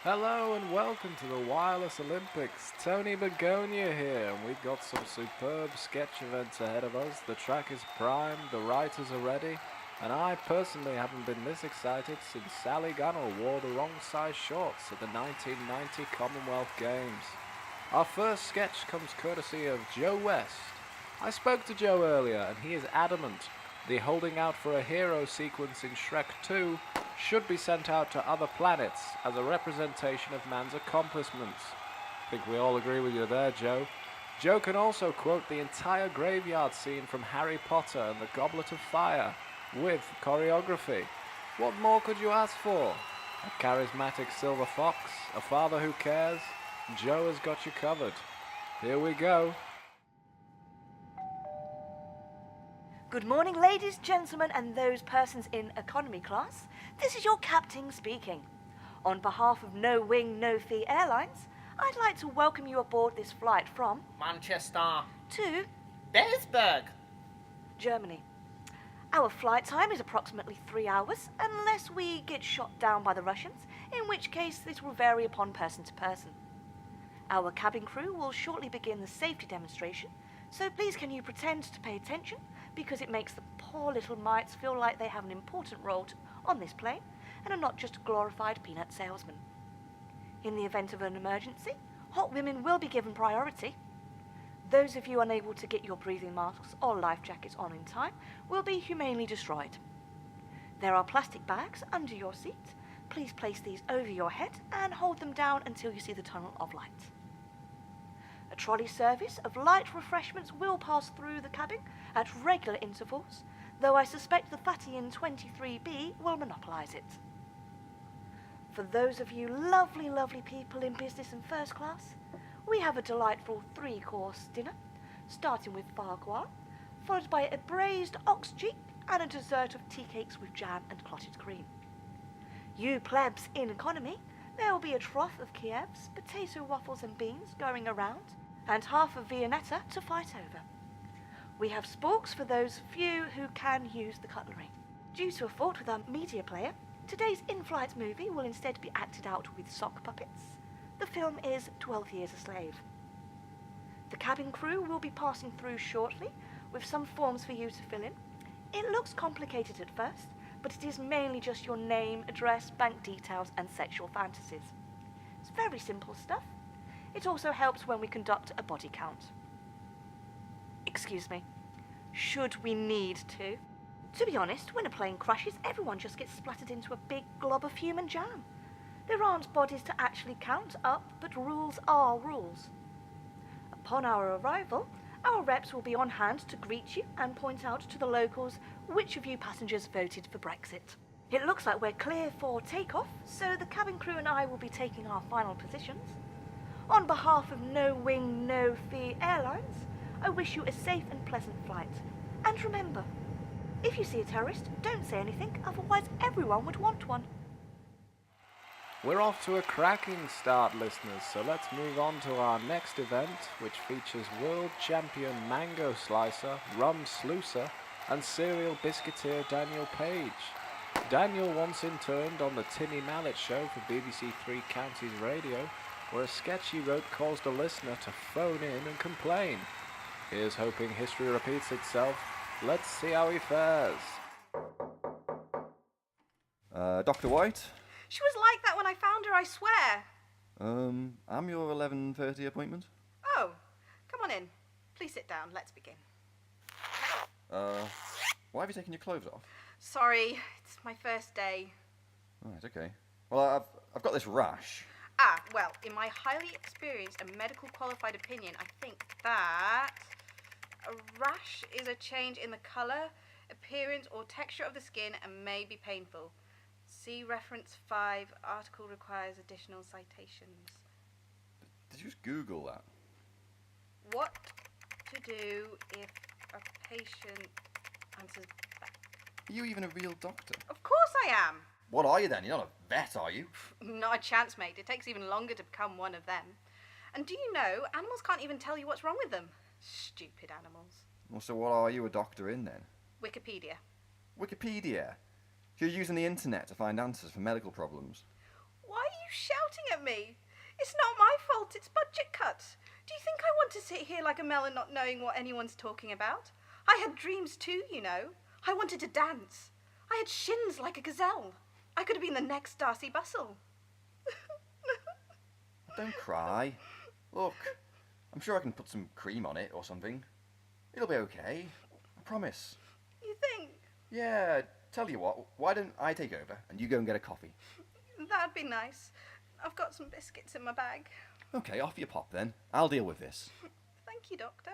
Hello and welcome to the Wireless Olympics. Tony Begonia here, and we've got some superb sketch events ahead of us. The track is primed, the writers are ready, and I personally haven't been this excited since Sally Gunnell wore the wrong size shorts at the 1990 Commonwealth Games. Our first sketch comes courtesy of Joe West. I spoke to Joe earlier, and he is adamant the holding out for a hero sequence in Shrek 2 should be sent out to other planets as a representation of man's accomplishments. I think we all agree with you there, Joe. Joe can also quote the entire graveyard scene from Harry Potter and the Goblet of Fire, with choreography. What more could you ask for? A charismatic silver fox, a father who cares? Joe has got you covered. Here we go. Good morning, ladies, gentlemen, and those persons in economy class. This is your captain speaking. On behalf of No Wing, No Fee Airlines, I'd like to welcome you aboard this flight from Manchester to Duisburg, Germany. Our flight time is approximately 3 hours, unless we get shot down by the Russians, in which case this will vary upon person to person. Our cabin crew will shortly begin the safety demonstration, so please can you pretend to pay attention, because it makes the poor little mites feel like they have an important role on this plane and are not just glorified peanut salesmen. In the event of an emergency, hot women will be given priority. Those of you unable to get your breathing masks or life jackets on in time will be humanely destroyed. There are plastic bags under your seat. Please place these over your head and hold them down until you see the tunnel of light. A trolley service of light refreshments will pass through the cabin at regular intervals, though I suspect the fatty in 23B will monopolise it. For those of you lovely, lovely people in business and first class, we have a delightful 3-course dinner, starting with farquhar, followed by a braised ox cheek and a dessert of tea cakes with jam and clotted cream. You plebs in economy, there will be a trough of Kievs, potato waffles and beans going around, and half a Viennetta to fight over. We have sporks for those few who can use the cutlery. Due to a fault with our media player, today's in-flight movie will instead be acted out with sock puppets. The film is 12 Years a Slave. The cabin crew will be passing through shortly with some forms for you to fill in. It looks complicated at first, but it is mainly just your name, address, bank details, and sexual fantasies. It's very simple stuff. It also helps when we conduct a body count. Excuse me, should we need to? To be honest, when a plane crashes, everyone just gets splattered into a big glob of human jam. There aren't bodies to actually count up, but rules are rules. Upon our arrival, our reps will be on hand to greet you and point out to the locals which of you passengers voted for Brexit. It looks like we're clear for takeoff, so the cabin crew and I will be taking our final positions. On behalf of No Wing, No Fee Airlines, I wish you a safe and pleasant flight. And remember, if you see a terrorist, don't say anything, otherwise everyone would want one. We're off to a cracking start, listeners, so let's move on to our next event, which features world champion mango slicer, rum sluicer, and cereal biscuiteer Daniel Page. Daniel once interned on the Timmy Mallet show for BBC Three Counties Radio, where a sketch he wrote caused a listener to phone in and complain. Here's hoping history repeats itself. Let's see how he fares. Dr. White? She was like that when I found her, I swear. I'm your 11:30 appointment. Oh, come on in. Please sit down. Let's begin. Why have you taken your clothes off? Sorry, it's my first day. Right, okay. Well, I've got this rash. Well, in my highly experienced and medical qualified opinion, I think that a rash is a change in the colour, appearance or texture of the skin and may be painful. See reference 5, article requires additional citations. Did you just Google that? What to do if a patient answers back? Are you even a real doctor? Of course I am. What are you then? You're not a vet, are you? Not a chance, mate. It takes even longer to become one of them. And do you know, animals can't even tell you what's wrong with them? Stupid animals. Well, so what are you a doctor in then? Wikipedia. Wikipedia? So you're using the internet to find answers for medical problems. Why are you shouting at me? It's not my fault, it's budget cuts. Do you think I want to sit here like a melon not knowing what anyone's talking about? I had dreams too, you know. I wanted to dance. I had shins like a gazelle. I could have been the next Darcy Bustle. Don't cry. Look, I'm sure I can put some cream on it or something. It'll be okay. I promise. You think? Yeah, tell you what, why don't I take over and you go and get a coffee? That'd be nice. I've got some biscuits in my bag. Okay, off you pop then. I'll deal with this. Thank you, Doctor.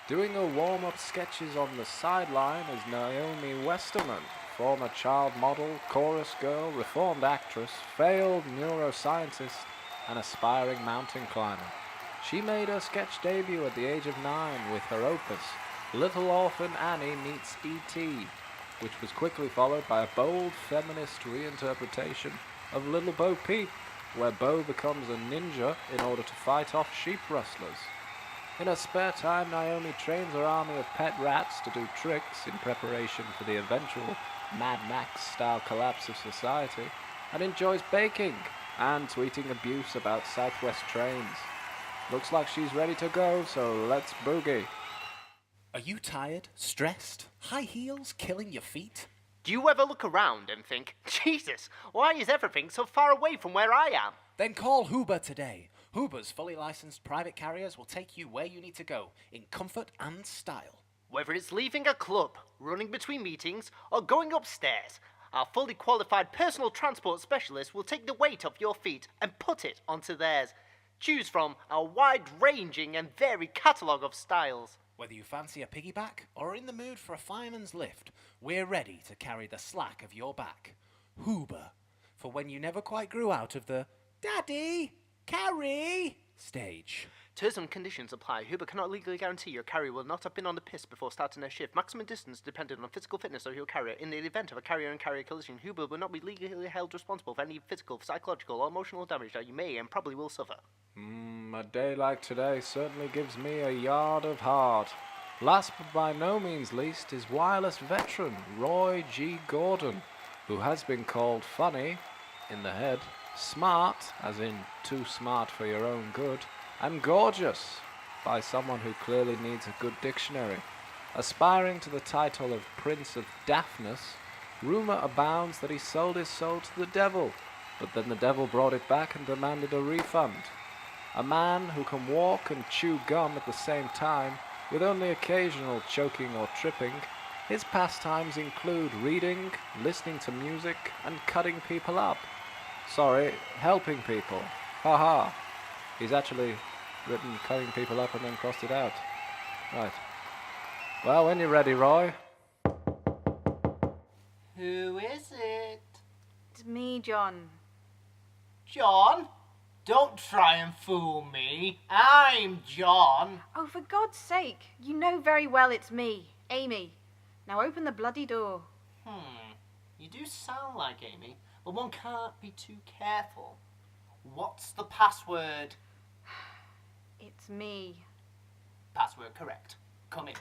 Doing her warm-up sketches on the sideline is Naomi Westerman, former child model, chorus girl, reformed actress, failed neuroscientist, and aspiring mountain climber. She made her sketch debut at the age of 9 with her opus, Little Orphan Annie Meets E.T., which was quickly followed by a bold feminist reinterpretation of Little Bo Peep, where Bo becomes a ninja in order to fight off sheep rustlers. In her spare time, Naomi trains her army of pet rats to do tricks in preparation for the eventual Mad Max-style collapse of society, and enjoys baking and tweeting abuse about Southwest trains. Looks like she's ready to go, so let's boogie. Are you tired, stressed, high heels killing your feet? Do you ever look around and think, Jesus, why is everything so far away from where I am? Then call Uber today. Uber's fully licensed private carriers will take you where you need to go, in comfort and style. Whether it's leaving a club, running between meetings, or going upstairs, our fully qualified personal transport specialist will take the weight off your feet and put it onto theirs. Choose from our wide-ranging and varied catalogue of styles. Whether you fancy a piggyback or are in the mood for a fireman's lift, we're ready to carry the slack of your back. Uber, for when you never quite grew out of the Daddy, carry stage. Terms and conditions apply. Uber cannot legally guarantee your carrier will not have been on the piss before starting their shift. Maximum distance dependent on physical fitness of your carrier. In the event of a carrier and carrier collision, Uber will not be legally held responsible for any physical, psychological, or emotional damage that you may and probably will suffer. A day like today certainly gives me a yard of heart. Last but by no means least is wireless veteran Roy G. Gordon, who has been called funny in the head, smart, as in too smart for your own good, and gorgeous by someone who clearly needs a good dictionary. Aspiring to the title of Prince of Daftness, rumour abounds that he sold his soul to the devil, but then the devil brought it back and demanded a refund. A man who can walk and chew gum at the same time, with only occasional choking or tripping, his pastimes include reading, listening to music, and cutting people up. Sorry, helping people. Haha. He's actually written cutting people up and then crossed it out. Right. Well, when you're ready, Roy. Who is it? It's me, John. John? Don't try and fool me. I'm John. Oh, for God's sake, you know very well it's me, Amy. Now open the bloody door. You do sound like Amy, but one can't be too careful. What's the password? It's me. Password correct. Come in.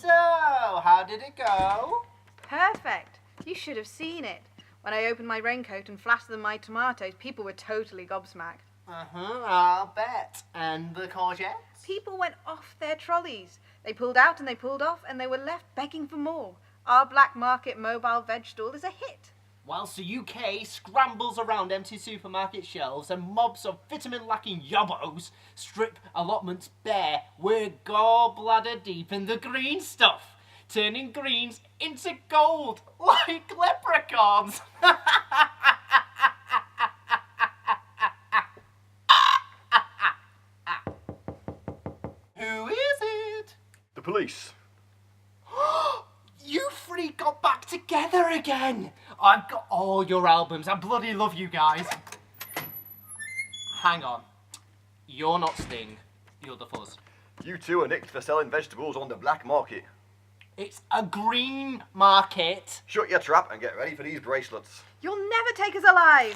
So, how did it go? Perfect. You should have seen it. When I opened my raincoat and flashed them my tomatoes, people were totally gobsmacked. I'll bet. And the courgettes? People went off their trolleys. They pulled out and they pulled off and they were left begging for more. Our black market mobile veg stall is a hit. Whilst the UK scrambles around empty supermarket shelves and mobs of vitamin-lacking yobbos strip allotments bare, we're gallbladder deep in the green stuff, turning greens into gold like leprechauns. Who is it? The police. You three got back together again. I've got all your albums. I bloody love you guys. Hang on. You're not Sting. You're the Fuzz. You two are nicked for selling vegetables on the black market. It's a green market. Shut your trap and get ready for these bracelets. You'll never take us alive.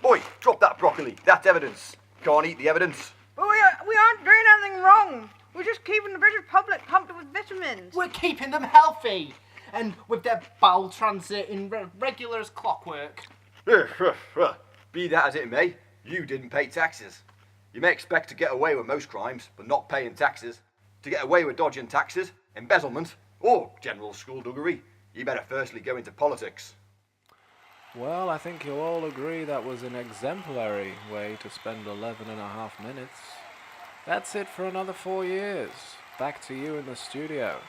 Oi, drop that broccoli. That's evidence. Can't eat the evidence. But we aren't doing anything wrong. We're just keeping the British public pumped up with vitamins. We're keeping them healthy and with their bowel transit in regular as clockwork. Be that as it may, you didn't pay taxes. You may expect to get away with most crimes, but not paying taxes. To get away with dodging taxes, embezzlement, or general skullduggery, you better firstly go into politics. Well, I think you'll all agree that was an exemplary way to spend 11.5 minutes. That's it for another 4 years. Back to you in the studio.